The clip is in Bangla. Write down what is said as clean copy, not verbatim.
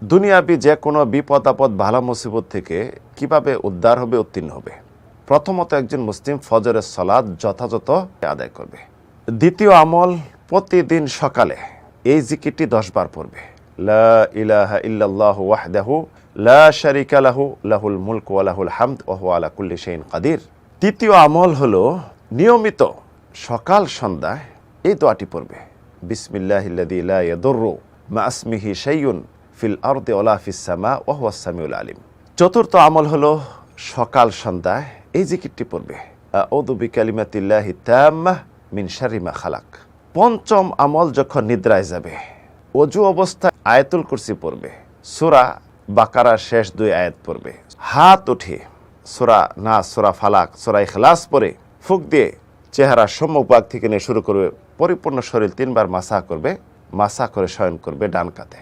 দুনিয়াবি যে কোনো বিপদ আপদ ভালা মুসিবত থেকে কিভাবে উদ্ধার হবে, উত্তীর্ণ হবে। প্রথমত একজন মুসলিম ফজরের সালাত যথাযথ আদায় করবে। দ্বিতীয় আমল, প্রতিদিন সকালে এই জিকিরটি 10 বার পড়বে। লা ইলাহা ইল্লাল্লাহু ওয়াহদাহু লা শারীকা লাহু লাহুল মুলকু ওয়া লাহুল হামদ ওয়া হুয়া আলা কুল্লি শাইইন কাদির। তৃতীয় আমল হলো নিয়মিত সকাল সন্ধ্যায় এই দোয়াটি পড়বে, বিসমিল্লাহিল্লাযী লা ইয়াদুররু মা ইসমিহি শাইউন ফিল আরদি ওয়ালা ফিস সামা ওয়া হুয়াস সামিউল আলিম। চতুর্থ আমল হলো সকাল সন্ধ্যায় এই জিকিরটি পড়বে, আউযু বিকালিমাতিল্লাহি তাম্মাহ মিন শাররি মা খালাক। পঞ্চম আমল, যখন নিদ্রায় যাবে ওযু অবস্থায় আয়াতুল কুরসি পড়বে, সূরা বাকারার শেষ 2 আয়াত পড়বে, হাত উঠে সূরা নাস, সূরা ফালাক, সূরা ইখলাস পড়ে ফুঁক দিয়ে চেহারার সম্মুখভাগ থেকে নিয়ে শুরু করবে, পরিপূর্ণ শরীর 3 বার মাসাহ করবে, মাসাহ করে শয়ন করবে ডান কাঁধে।